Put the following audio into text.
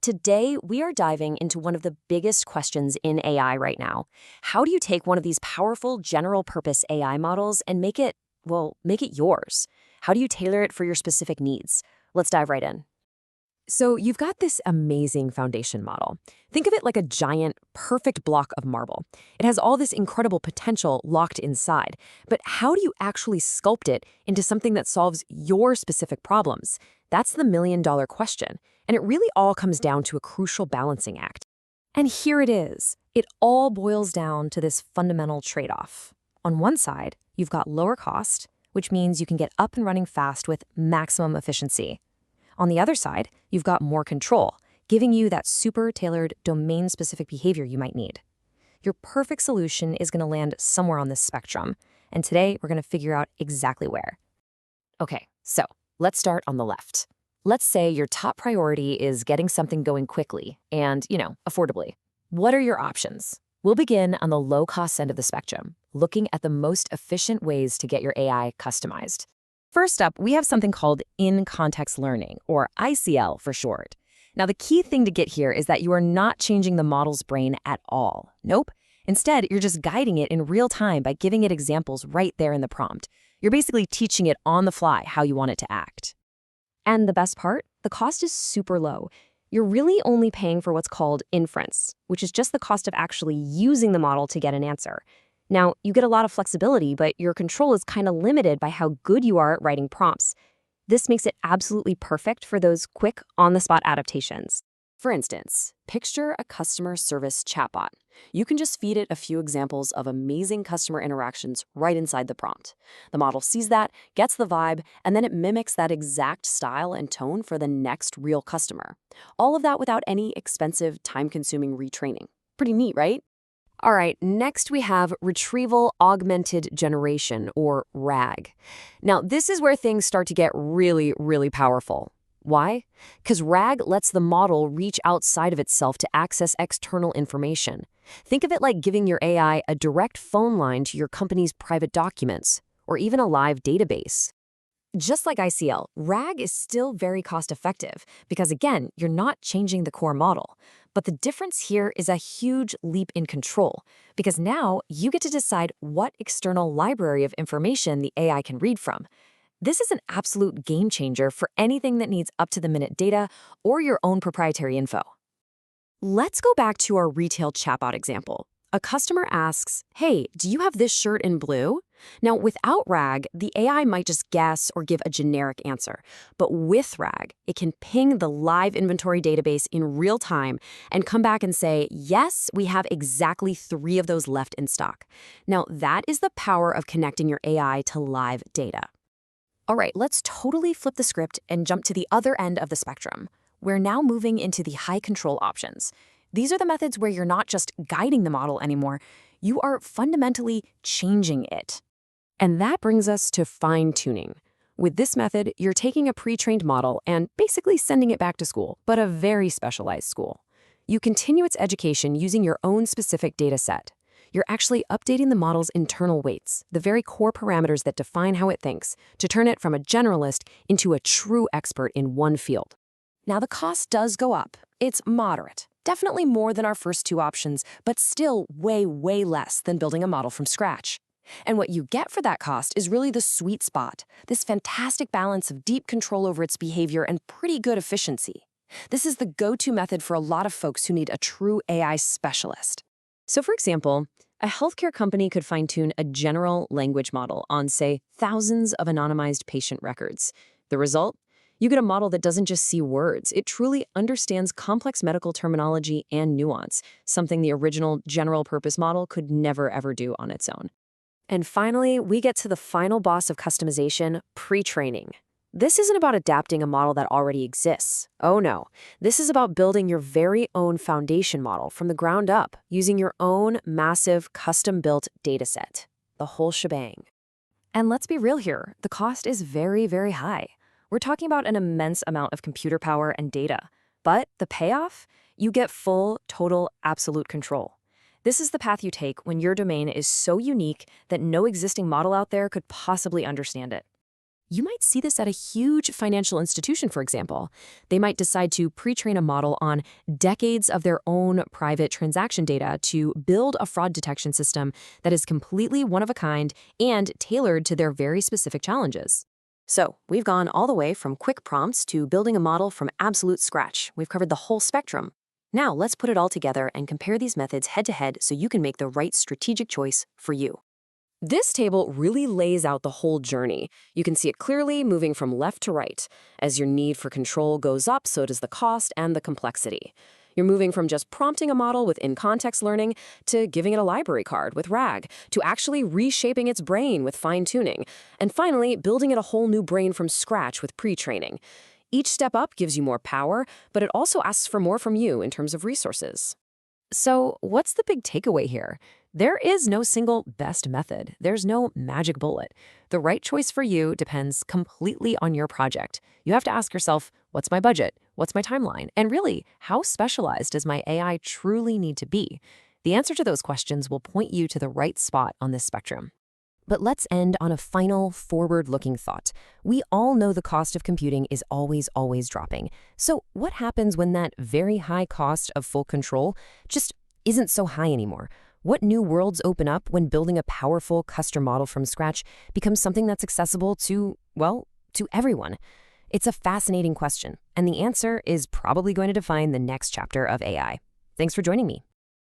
Today, we are diving into one of the biggest questions in AI right now. How do you take one of these powerful general-purpose AI models and make it yours? How do you tailor it for your specific needs? Let's dive right in. So you've got this amazing foundation model. Think of it like a giant, perfect block of marble. It has all this incredible potential locked inside. But how do you actually sculpt it into something that solves your specific problems? That's the million-dollar question. And it really all comes down to a crucial balancing act. And here it is. It all boils down to this fundamental trade-off. On one side, you've got lower cost, which means you can get up and running fast with maximum efficiency. On the other side, you've got more control, giving you that super tailored domain-specific behavior you might need. Your perfect solution is going to land somewhere on this spectrum, and today we're going to figure out exactly where. Okay, so let's start on the left. Let's say your top priority is getting something going quickly and, affordably. What are your options? We'll begin on the low-cost end of the spectrum, looking at the most efficient ways to get your AI customized. First up, we have something called in-context learning, or ICL for short. Now, the key thing to get here is that you are not changing the model's brain at all. Nope. Instead, you're just guiding it in real time by giving it examples right there in the prompt. You're basically teaching it on the fly how you want it to act. And the best part? The cost is super low. You're really only paying for what's called inference, which is just the cost of actually using the model to get an answer. Now, you get a lot of flexibility, but your control is kind of limited by how good you are at writing prompts. This makes it absolutely perfect for those quick, on-the-spot adaptations. For instance, picture a customer service chatbot. You can just feed it a few examples of amazing customer interactions right inside the prompt. The model sees that, gets the vibe, and then it mimics that exact style and tone for the next real customer. All of that without any expensive, time-consuming retraining. Pretty neat, right? All right, next we have Retrieval-Augmented Generation, or RAG. Now, this is where things start to get really, really powerful. Why? Because RAG lets the model reach outside of itself to access external information. Think of it like giving your AI a direct phone line to your company's private documents, or even a live database. Just like ICL, RAG is still very cost-effective because, again, you're not changing the core model. But the difference here is a huge leap in control, because now you get to decide what external library of information the AI can read from. This is an absolute game changer for anything that needs up-to-the-minute data or your own proprietary info. Let's go back to our retail chatbot example. A customer asks, "Hey, do you have this shirt in blue?" Now, without RAG, the AI might just guess or give a generic answer. But with RAG, it can ping the live inventory database in real time and come back and say, "Yes, we have exactly 3 of those left in stock." Now, that is the power of connecting your AI to live data. All right, let's totally flip the script and jump to the other end of the spectrum. We're now moving into the high control options. These are the methods where you're not just guiding the model anymore, you are fundamentally changing it. And that brings us to fine-tuning. With this method, you're taking a pre-trained model and basically sending it back to school, but a very specialized school. You continue its education using your own specific data set. You're actually updating the model's internal weights, the very core parameters that define how it thinks, to turn it from a generalist into a true expert in one field. Now, the cost does go up. It's moderate. Definitely more than our first 2 options, but still way, way less than building a model from scratch. And what you get for that cost is really the sweet spot, this fantastic balance of deep control over its behavior and pretty good efficiency. This is the go-to method for a lot of folks who need a true AI specialist. So for example, a healthcare company could fine-tune a general language model on, say, thousands of anonymized patient records. The result? You get a model that doesn't just see words. It truly understands complex medical terminology and nuance, something the original general-purpose model could never, ever do on its own. And finally, we get to the final boss of customization, pre-training. This isn't about adapting a model that already exists. Oh no, this is about building your very own foundation model from the ground up, using your own massive, custom-built dataset. The whole shebang. And let's be real here, the cost is very, very high. We're talking about an immense amount of computer power and data. But the payoff? You get full, total, absolute control. This is the path you take when your domain is so unique that no existing model out there could possibly understand it. You might see this at a huge financial institution, for example. They might decide to pre-train a model on decades of their own private transaction data to build a fraud detection system that is completely one of a kind and tailored to their very specific challenges. So, we've gone all the way from quick prompts to building a model from absolute scratch. We've covered the whole spectrum. Now, let's put it all together and compare these methods head to head so you can make the right strategic choice for you. This table really lays out the whole journey. You can see it clearly moving from left to right. As your need for control goes up, so does the cost and the complexity. You're moving from just prompting a model with in-context learning to giving it a library card with RAG, to actually reshaping its brain with fine-tuning, and finally, building it a whole new brain from scratch with pre-training. Each step up gives you more power, but it also asks for more from you in terms of resources. So, what's the big takeaway here? There is no single best method. There's no magic bullet. The right choice for you depends completely on your project. You have to ask yourself, what's my budget? What's my timeline? And really, how specialized does my AI truly need to be? The answer to those questions will point you to the right spot on this spectrum. But let's end on a final, forward-looking thought. We all know the cost of computing is always dropping. So what happens when that very high cost of full control just isn't so high anymore? What new worlds open up when building a powerful custom model from scratch becomes something that's accessible to, well, to everyone? It's a fascinating question, and the answer is probably going to define the next chapter of AI. Thanks for joining me.